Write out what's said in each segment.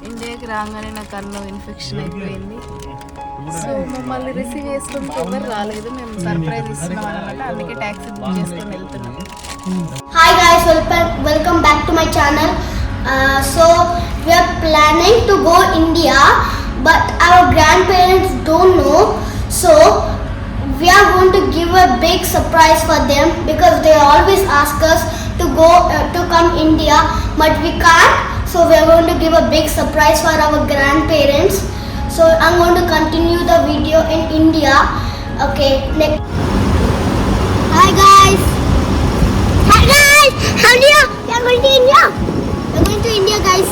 ఇండియాకి రాగానే నా కన్ను ఇన్ఫెక్షన్ అయిపోయింది. సో మమ్మల్ని రిసీవ్ చేసుకుని ఎవరు రాలేదు. మేము సర్ప్రైజ్ ఇస్తున్నాం అనమాట. అందుకే ట్యాక్సీ బుక్ చేసుకొని వెళ్తున్నాం. Hi guys, welcome back to my channel. So we are planning to go India, but our grandparents don't know. So we are going to give a big surprise for them because they always ask us to go to come India, but we can't. So we are going to give a big surprise for our grandparents. So I'm going to continue the video in India. Okay, next. Hi guys. Hi guys. How are you? We are going to India. We are going to India, guys.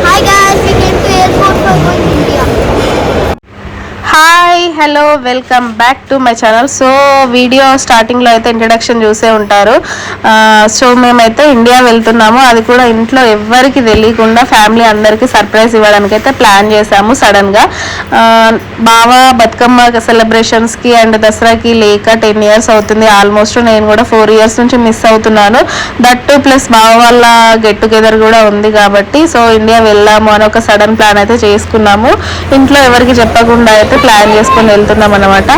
Hi guys. We came to airport for going to India. Hi hello welcome back to my channel. So video స్టార్టింగ్లో అయితే introduction చూసే ఉంటారు. So మేమైతే India వెళ్తున్నాము. అది కూడా ఇంట్లో ఎవ్వరికి తెలియకుండా ఫ్యామిలీ అందరికీ సర్ప్రైజ్ ఇవ్వడానికి అయితే ప్లాన్ చేశాము సడన్గా. బావ బతుకమ్మ సెలబ్రేషన్స్కి అండ్ దసరాకి లేక 10 years అవుతుంది ఆల్మోస్ట్. నేను కూడా 4 years నుంచి మిస్ అవుతున్నాను. దట్టు ప్లస్ బావ వాళ్ళ గెట్ టుగెదర్ కూడా ఉంది కాబట్టి సో ఇండియా వెళ్ళాము అని ఒక సడన్ ప్లాన్ అయితే చేసుకున్నాము. ఇంట్లో ఎవరికి చెప్పకుండా అయితే ప్లాన్ చేసుకొని వెళ్తున్నాం అనమాట.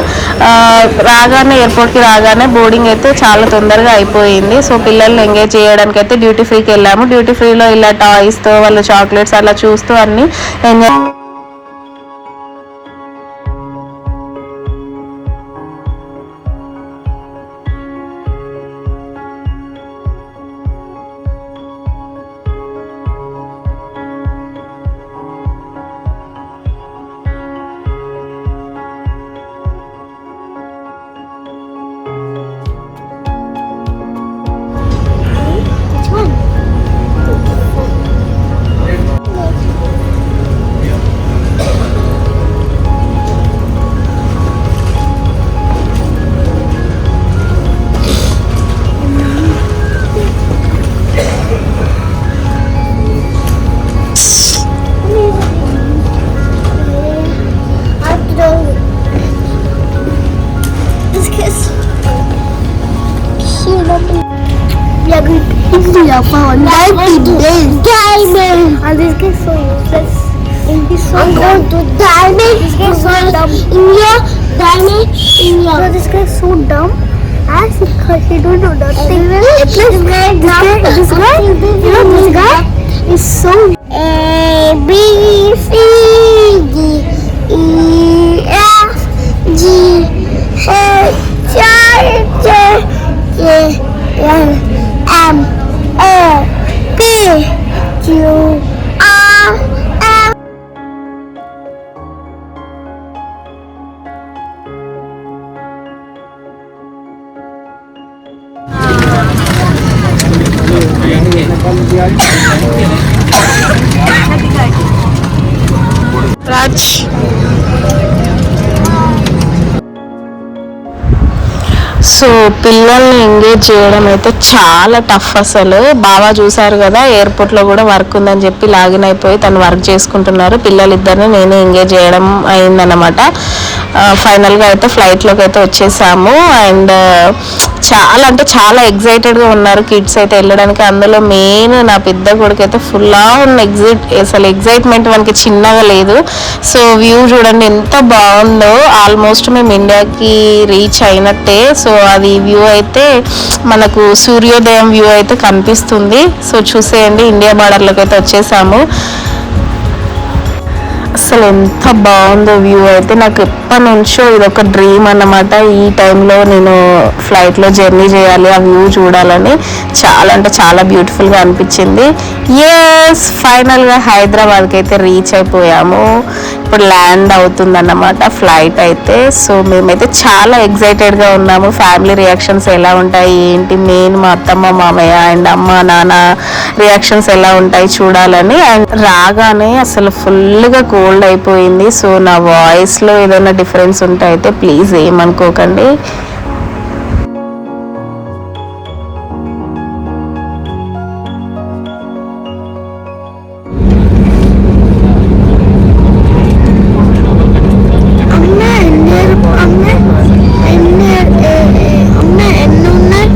రాగానే ఎయిర్పోర్ట్కి రాగానే బోర్డింగ్ అయితే చాలా తొందరగా అయిపోయింది. సో పిల్లల్ని ఎంగేజ్ చేయడానికి అయితే డ్యూటీ ఫ్రీకి వెళ్ళాము. డ్యూటీ ఫ్రీలో ఇలా టాయ్స్తో వాళ్ళ చాక్లెట్స్ అలా చూస్తూ అన్నీ enjoy. We are going to India for 90 days. Diamond! And this guy is so useless. I'm going to Diamond. This guy is so dumb. India, Diamond, India. So this guy is so dumb. As he don't know nothing. This guy, this guy is so. A B C D E F G H I J K L M O P Q R S. Raj so పిల్లల్ని engage చేయడం అయితే చాలా tough. అసలు బాగా చూసారు కదా ఎయిర్పోర్ట్లో కూడా వర్క్ ఉందని చెప్పి లాగిన్ అయిపోయి తను వర్క్ చేసుకుంటున్నారు. పిల్లలిద్దరిని నేనే ఎంగేజ్ చేయడం అయిందన్నమాట. ఫైనల్గా అయితే ఫ్లైట్లోకి అయితే వచ్చేసాము. అండ్ చాలా అంటే చాలా ఎగ్జైటెడ్గా ఉన్నారు కిడ్స్ అయితే వెళ్ళడానికి. అందులో మెయిన్ నా పెద్ద కొడుకు అయితే ఫుల్ ఆన్ అసలు ఎగ్జైట్మెంట్ మనకి చిన్నగా లేదు. సో వ్యూ చూడండి ఎంత బాగుందో. ఆల్మోస్ట్ మేము ఇండియాకి రీచ్ అయినట్టే. సో అది వ్యూ అయితే మనకు సూర్యోదయం వ్యూ అయితే కనిపిస్తుంది. సో చూసేయండి ఇండియా బార్డర్లోకి అయితే వచ్చేసాము. అసలు ఎంత బాగుందో వ్యూ అయితే. నాకు ఎప్పటి నుంచో ఇది ఒక డ్రీమ్ అన్నమాట. ఈ టైంలో నేను ఫ్లైట్లో జర్నీ చేయాలి, ఆ వ్యూ చూడాలని. చాలా అంటే చాలా బ్యూటిఫుల్గా అనిపించింది. ఎస్ ఫైనల్గా హైదరాబాద్కి అయితే రీచ్ అయిపోయాము. ఇప్పుడు ల్యాండ్ అవుతుందన్నమాట ఫ్లైట్ అయితే. సో మేమైతే చాలా ఎగ్జైటెడ్గా ఉన్నాము. ఫ్యామిలీ రియాక్షన్స్ ఎలా ఉంటాయి ఏంటి, మెయిన్ మా అత్తమ్మ మామయ్య అండ్ అమ్మ నాన్న రియాక్షన్స్ ఎలా ఉంటాయి చూడాలని. అండ్ రాగానే అసలు ఫుల్గా కోల్డ్ అయిపోయింది. సో నా వాయిస్లో ఏదైనా డిఫరెన్స్ ఉంటే అయితే ప్లీజ్ ఏమనుకోకండి. అమ్మ ఎన్ని ఉన్నాయి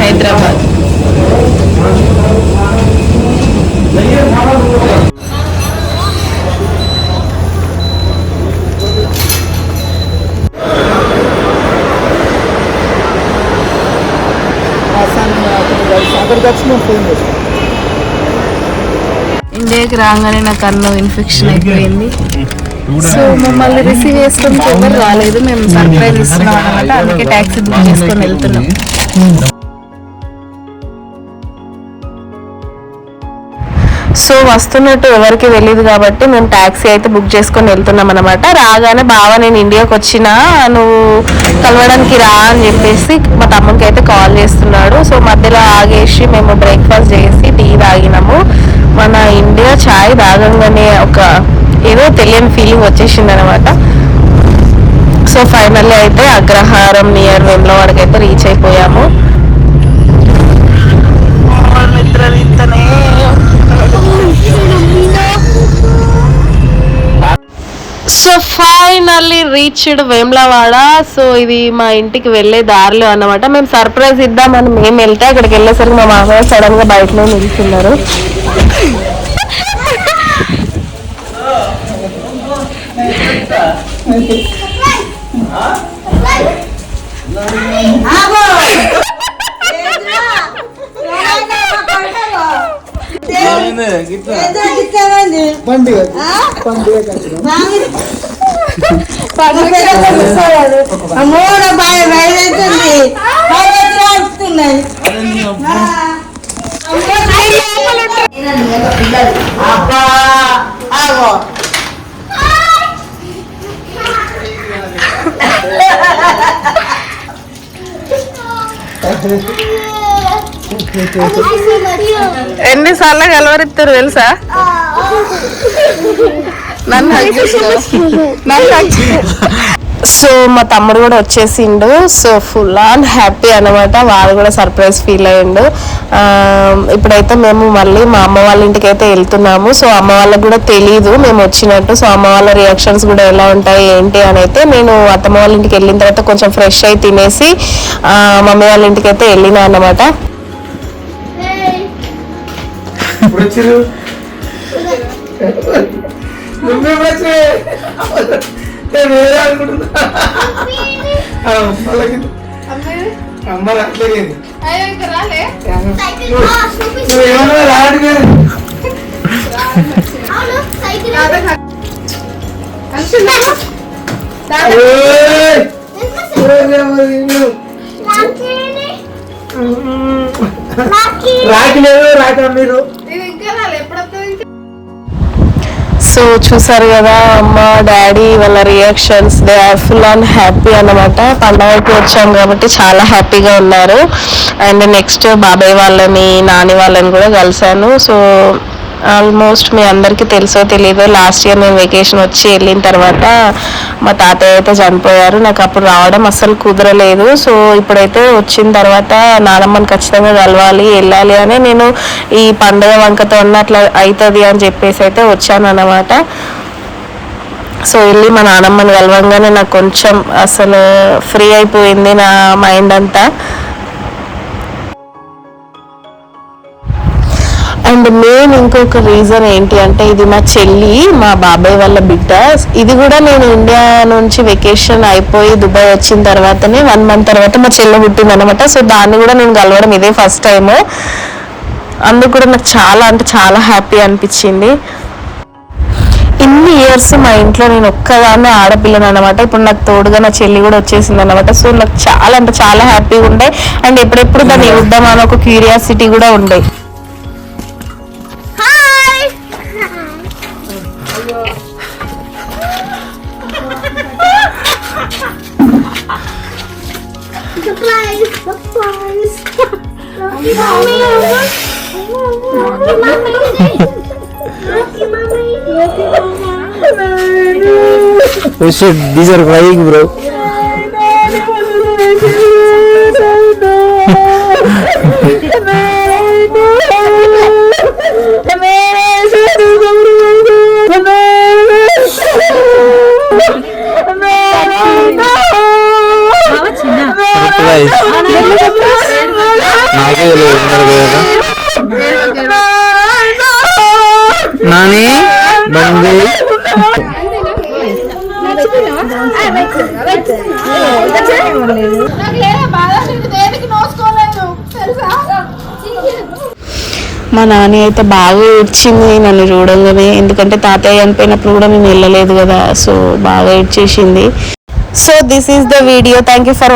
హైదరాబాద్. ఇండియాకి రాగానే నాకు అన్నం ఇన్ఫెక్షన్ అయిపోయింది. సో మమ్మల్ని రిసీవ్ చేసుకుంటే ఎవరు రాలేదు. మేము సర్ప్రైజ్ ఇస్తున్నాం అనమాట. అందుకే ట్యాక్సీ బుక్ చేసుకొని వెళ్తున్నాం. సో వస్తున్నట్టు ఎవరికి తెలియదు కాబట్టి మేము ట్యాక్సీ అయితే బుక్ చేసుకొని వెళ్తున్నాం అనమాట. రాగానే బావ నేను ఇండియాకి వచ్చినా నువ్వు కలవడానికి రా అని చెప్పేసి మా తమ్మునికి అయితే కాల్ చేస్తున్నాడు. సో మధ్యలో ఆగేసి మేము బ్రేక్ఫాస్ట్ చేసి టీ తాగినాము. మన ఇండియా చాయ్ తాగంగానే ఒక ఏదో తెలియని ఫీలింగ్ వచ్చేసింది అనమాట. సో ఫైనల్లీ అయితే అగ్రహారం నియర్ వేములవాడకి అయితే రీచ్ అయిపోయాము. So finally reached Vemulawada. So ఇది మా ఇంటికి వెళ్ళే దారిలో అన్నమాట. మేము సర్ప్రైజ్ ఇద్దామని మేము వెళ్తే అక్కడికి వెళ్ళేసరికి మా మామయ్య సడన్ గా బయటలో నిలుస్తున్నారు. ఎన్నిసార్లు కలవరిస్తారు తెలుసా? సో మా తమ్ముడు కూడా వచ్చేసిండు. సో ఫుల్ ఆన్ హ్యాపీ అనమాట. వాడు కూడా సర్ప్రైజ్ ఫీల్ అయ్యిండు. ఇప్పుడైతే మేము మళ్ళీ మా అమ్మ వాళ్ళ ఇంటికి అయితే వెళ్తున్నాము. సో అమ్మ వాళ్ళకి కూడా తెలీదు మేము వచ్చినట్టు. సో అమ్మ వాళ్ళ రియాక్షన్స్ కూడా ఎలా ఉంటాయి ఏంటి అని అయితే నేను అత్తమ్మ వాళ్ళ ఇంటికి వెళ్ళిన తర్వాత కొంచెం ఫ్రెష్ అయి తినేసి మమ్మీ వాళ్ళ ఇంటికి అయితే వెళ్ళినా అన్నమాట. సో చూసారు కదా అమ్మ డాడీ వాళ్ళ reactions. They are full on happy అన్నమాట. పండగకి వచ్చాం కాబట్టి చాలా హ్యాపీగా ఉన్నారు. అండ్ నెక్స్ట్ బాబాయ్ వాళ్ళని నాని వాళ్ళని కూడా కలిశాను. సో ఆల్మోస్ట్ మీ అందరికీ తెలుసో తెలీదో లాస్ట్ ఇయర్ నేను వెకేషన్ వచ్చి వెళ్ళిన తర్వాత మా తాతయ్య అయితే చనిపోయారు. నాకు అప్పుడు రావడం అస్సలు కుదరలేదు. సో ఇప్పుడైతే వచ్చిన తర్వాత నానమ్మని ఖచ్చితంగా కలవాలి వెళ్ళాలి అని నేను ఈ పండుగ వంకతో ఉన్నట్లు అవుతుంది అని చెప్పేసి అయితే వచ్చాను అన్నమాట. సో వెళ్ళి మా నానమ్మని కలవంగానే నాకు కొంచెం అసలు ఫ్రీ అయిపోయింది నా మైండ్ అంతా. అండ్ మెయిన్ ఇంకొక రీజన్ ఏంటి అంటే ఇది మా చెల్లి మా బాబాయ్ వాళ్ళ బిడ్డ. ఇది కూడా నేను ఇండియా నుంచి వెకేషన్ అయిపోయి దుబాయ్ వచ్చిన తర్వాతనే 1 month తర్వాత మా చెల్లి పుట్టింది అనమాట. సో దాన్ని కూడా నేను కలవడం ఇదే ఫస్ట్ టైం. అందుకు కూడా నాకు చాలా అంటే చాలా హ్యాపీ అనిపించింది. ఇన్ని ఇయర్స్ మా ఇంట్లో నేను ఒక్కదాన్నే ఆడపిల్లను అనమాట. ఇప్పుడు నాకు తోడుగా నా చెల్లి కూడా వచ్చేసింది అనమాట. సో నాకు చాలా అంటే చాలా హ్యాపీగా ఉండే. అండ్ ఎప్పుడెప్పుడు దాన్ని చూద్దామని ఒక క్యూరియాసిటీ కూడా ఉండే. Oh shit, these are crying, bro. నాకే నాని బండి మా నాని అయితే బాగా ఏడ్చింది నన్ను చూడంగానే, ఎందుకంటే తాతయ్య చనిపోయినప్పుడు కూడా మేము వెళ్ళలేదు కదా, సో బాగా ఏడ్చేసింది. So this is the video. Thank you for